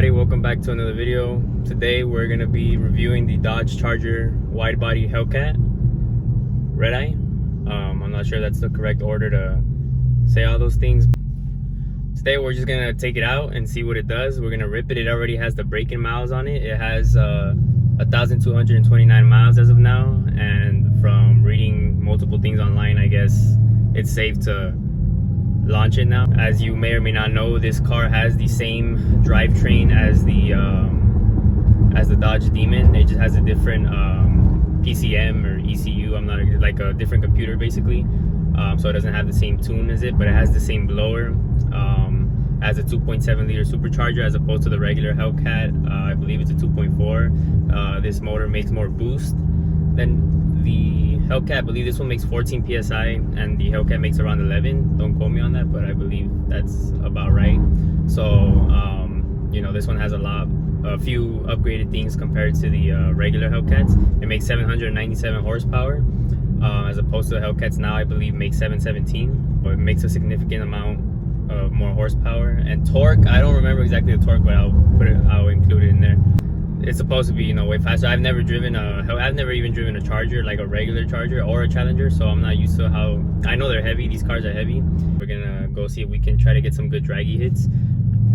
everybody, welcome back to another video. Today we're going to be reviewing the Dodge Charger Widebody Hellcat Redeye. I'm not sure that's the correct order to say all those things. Today we're just going to take it out and see what it does. We're going to rip it. It already has the braking miles on it. It has 1,229 miles as of now, and from reading multiple things online, I guess it's safe to launch it now. As you may or may not know, this car has the same drivetrain as the Dodge Demon. It just has a different PCM or ECU. I'm not like a different computer basically. So it doesn't have the same tune as it, but it has the same blower. Has a 2.7 liter supercharger as opposed to the regular Hellcat. I believe it's a 2.4. This motor makes more boost than the Hellcat. I believe this one makes 14 psi and the Hellcat makes around 11. Don't quote me on that, but I believe that's about right. So you know, this one has a few upgraded things compared to the regular Hellcats. It makes 797 horsepower as opposed to the Hellcats now I believe makes 717. But it makes a significant amount of more horsepower. And torque, I don't remember exactly the torque, but I'll include it in there. It's supposed to be, you know, way faster. I've never even driven a Charger, like a regular Charger or a Challenger, so I'm not used to how. I know they're heavy. These cars are heavy. We're gonna go see if we can try to get some good draggy hits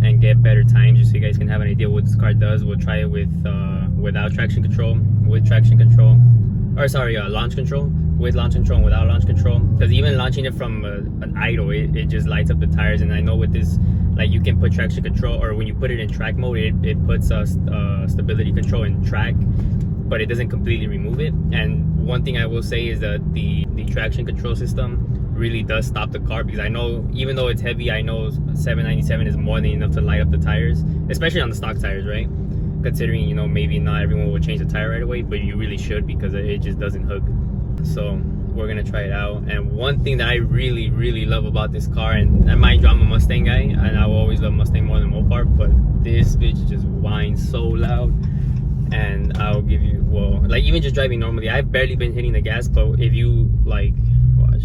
and get better times, just so you guys can have an idea what this car does. We'll try it with without traction control, with traction control, or sorry, launch control, with launch control and without launch control. Because even launching it from an idle, it just lights up the tires. And I know with this, like, you can put traction control, or when you put it in track mode, it puts stability control in track, but it doesn't completely remove it. And one thing I will say is that the traction control system really does stop the car, because I know even though it's heavy, I know 797 is more than enough to light up the tires, especially on the stock tires, right? Considering, you know, maybe not everyone will change the tire right away, but you really should, because it just doesn't hook. So we're gonna try it out. And one thing that I really love about this car, and mind you, I'm a Mustang guy and I will always love Mustang more than Mopar, but this bitch just whines so loud. And I'll give you, well, like, even just driving normally, I've barely been hitting the gas, but if you like watch,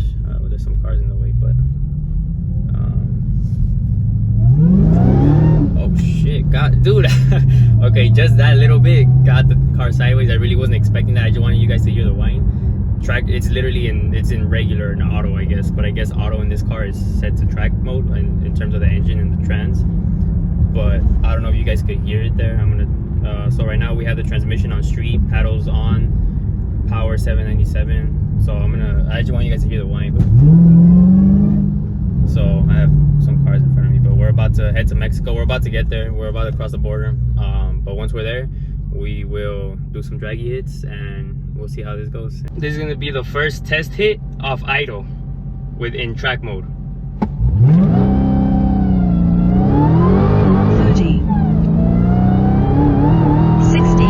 there's some cars in the way, but oh shit, God, dude. Okay, just that little bit got the car sideways. I really wasn't expecting that. I just wanted you guys to hear the whine. Track, it's literally in regular and auto, I guess, but I guess auto in this car is set to track mode in terms of the engine and the trans. But I don't know if you guys could hear it there. I'm gonna so right now we have the transmission on street, paddles on, power 797. So I just want you guys to hear the whine. So I have some cars in front of me, but we're about to head to Mexico. We're about to get there. We're about to cross the border. But once we're there, we will do some draggy hits and we'll see how this goes. This is going to be the first test hit off idle in track mode. 30, 60,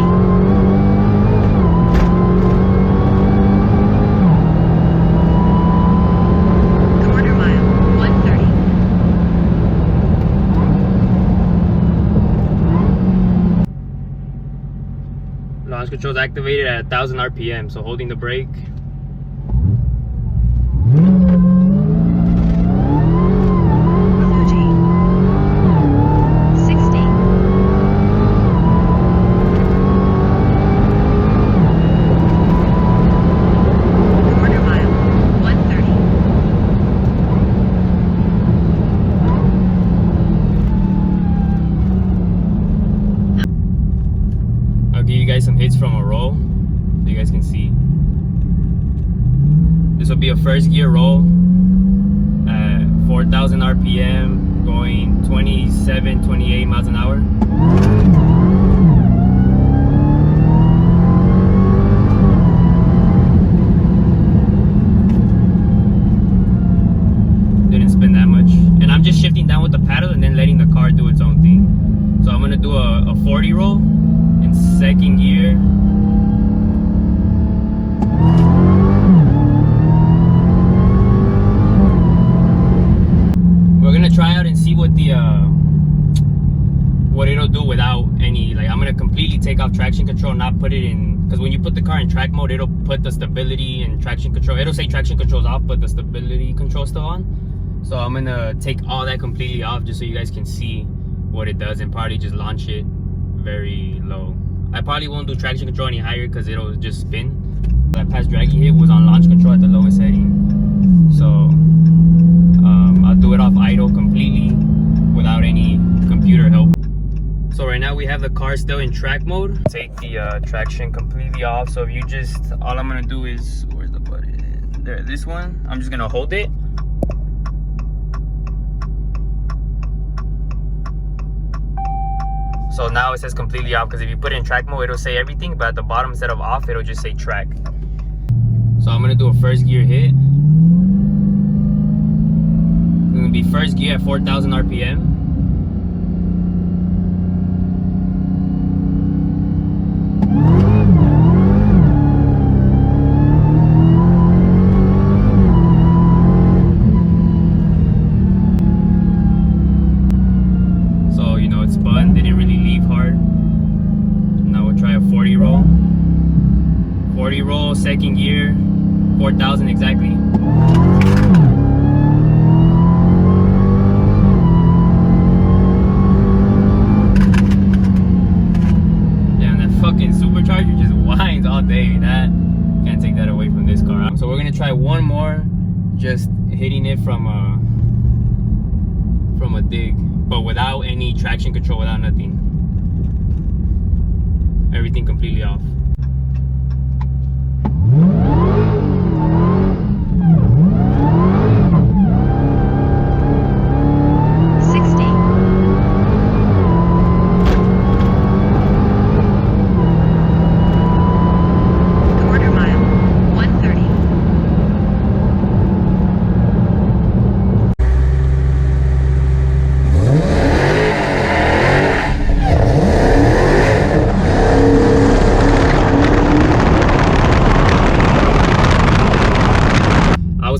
quarter mile, 130. Launch control is activated at 1,000 RPM, so holding the brake. 60. Quarter mile, 130. I'll give you guys some hits from a roll so you guys can see. This will be a first gear roll at 4,000 RPM, going 27, 28 miles an hour. Didn't spin that much. And I'm just shifting down with the paddle and then letting the car do its own thing. So I'm gonna do a 40 roll in second gear. We're gonna try out and see what it'll do without any, like, I'm gonna completely take off traction control, not put it in, because when you put the car in track mode, it'll put the stability and traction control, it'll say traction control's off but the stability control's still on. So I'm gonna take all that completely off just so you guys can see what it does and probably just launch it very low. I probably won't do traction control any higher because it'll just spin. That past drag he hit was on launch control at the lowest setting. So I'll do it off idle completely without any computer help. So right now we have the car still in track mode. Take the traction completely off. So if you just, all I'm gonna do is, where's the button? There, this one. I'm just gonna hold it. So now it says completely off, because if you put it in track mode, it'll say everything, but at the bottom instead of off, it'll just say track. So I'm gonna do a first gear hit. It's gonna be first gear at 4,000 RPM. So, you know, it's spun, didn't really leave hard. Now we'll try a 40 roll. 40 roll, second gear, 4,000 exactly. Damn, that fucking supercharger just whines all day. That, can't take that away from this car. So we're gonna try one more, just hitting it from a dig, but without any traction control, without nothing. Everything completely off.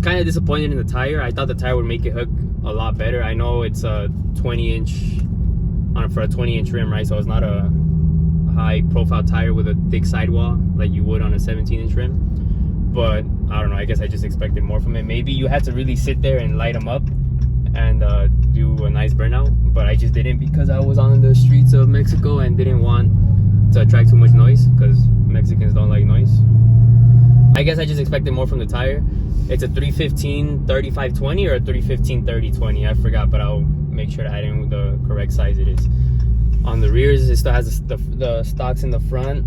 Kind of disappointed in the tire. I thought the tire would make it hook a lot better. I know it's a 20-inch for a 20-inch rim, right? So it's not a high profile tire with a thick sidewall like you would on a 17-inch rim. But I don't know, I guess I just expected more from it. Maybe you had to really sit there and light them up and do a nice burnout, but I just didn't, because I was on the streets of Mexico and didn't want to attract too much noise, because Mexicans don't like noise. I guess I just expected more from the tire. It's a 315/35/20 or a 315/30/20. I forgot, but I'll make sure to add in the correct size it is. On the rears, it still has the stocks in the front.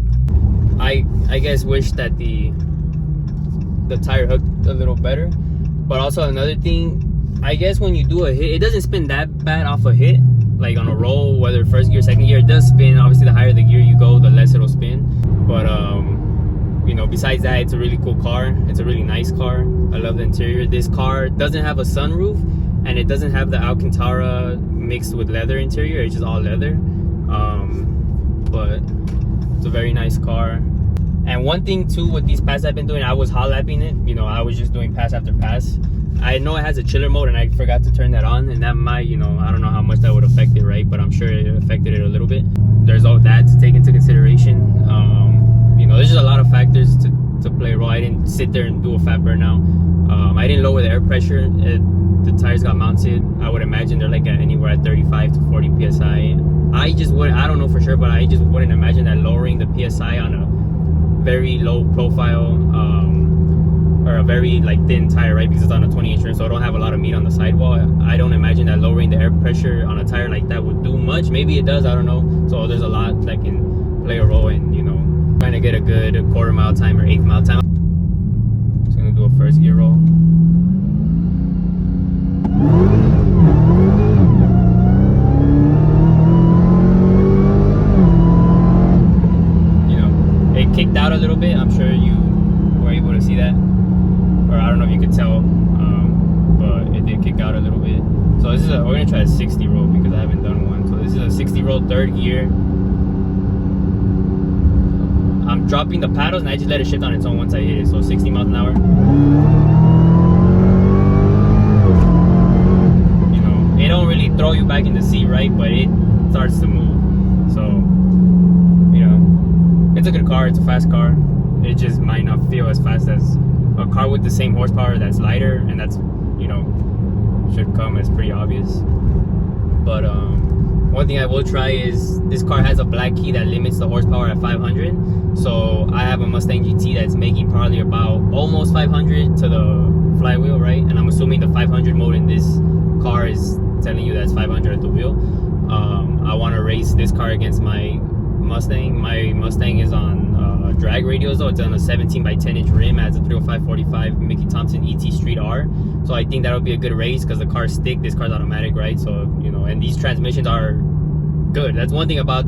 I guess wish that the tire hooked a little better. But also another thing, I guess when you do a hit, it doesn't spin that bad off a hit. Like on a roll, whether first gear, second gear, it does spin. Obviously, the higher the gear you go, the less it'll spin. But you know, besides that, it's a really cool car. It's a really nice car. I love the interior. This car doesn't have a sunroof, and it doesn't have the Alcantara mixed with leather interior. It's just all leather. But it's a very nice car. And one thing too with these pass I've been doing, I was hot lapping it. You know, I was just doing pass after pass. I know it has a chiller mode, and I forgot to turn that on, and that might, you know, I don't know how much that would affect it, right? But I'm sure it affected it a little bit. There's all that to take into consideration. You know, there's just a lot of factors to play a role. I didn't sit there and do a fat burnout. I didn't lower the air pressure. The tires got mounted. I would imagine they're like anywhere at 35 to 40 psi. I don't know for sure, but I just wouldn't imagine that lowering the psi on a very low profile or a very like thin tire, right? Because it's on a 20-inch rim, so I don't have a lot of meat on the sidewall. I don't imagine that lowering the air pressure on a tire like that would do much. Maybe it does, I don't know. So there's a lot that can play a role in, you know, trying to get a good quarter mile time or eighth mile time. Just gonna do a first gear roll. You know, it kicked out a little bit. I'm sure you were able to see that, or I don't know if you could tell, but it did kick out a little bit. So this is we're gonna try a 60 roll because I haven't done one. So this is a 60 roll third gear. I'm dropping the paddles and I just let it shift on its own once I hit it. So 60 miles an hour. You know, it don't really throw you back in the seat, right? But it starts to move. So, you know, it's a good car. It's a fast car. It just might not feel as fast as a car with the same horsepower that's lighter, and that's, you know, should come as pretty obvious. But One thing I will try is this car has a black key that limits the horsepower at 500. So I have a Mustang GT that's making probably about almost 500 to the flywheel, right? And I'm assuming the 500 mode in this car is telling you that's 500 at the wheel. I want to race this car against my Mustang. My Mustang is on drag radios though. It's on a 17 by 10 inch rim, has a 305/45 Mickey Thompson ET Street R. So I think that'll be a good race because the car's stick, this car's automatic, right? So, you know, and these transmissions are good. That's one thing about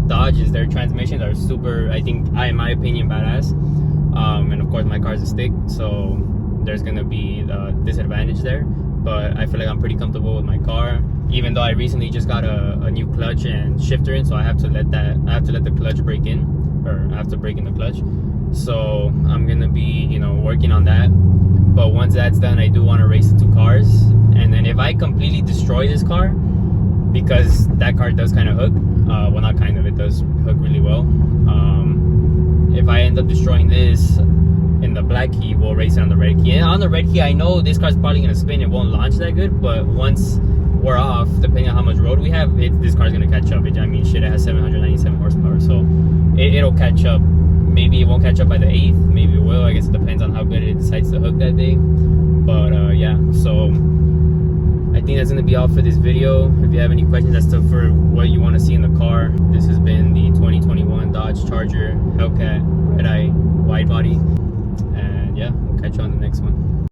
Dodge, is their transmissions are super, I think, in my opinion, badass. And of course my car's a stick, so there's gonna be the disadvantage there. But I feel like I'm pretty comfortable with my car, even though I recently just got a new clutch and shifter in, so I have to let the clutch break in, or I have to break in the clutch. So I'm gonna be, you know, working on that. But once that's done, I do want to race the two cars. And then if I completely destroy this car, because that car does kind of hook, well, not kind of, it does hook really well. If I end up destroying this in the black key, we'll race it on the red key. And on the red key, I know this car's probably gonna spin, it won't launch that good, but once we're off, depending on how much road we have, this car's gonna catch up. I mean, shit, it has 797 horsepower, so it'll catch up. Maybe it won't catch up by the 8th, maybe it will. I guess it depends on how good it decides to hook that day. But yeah, so I think that's gonna be all for this video. If you have any questions as to for what you want to see in the car, this has been the 2021 Dodge Charger Hellcat Redeye Widebody. And yeah, we'll catch you on the next one.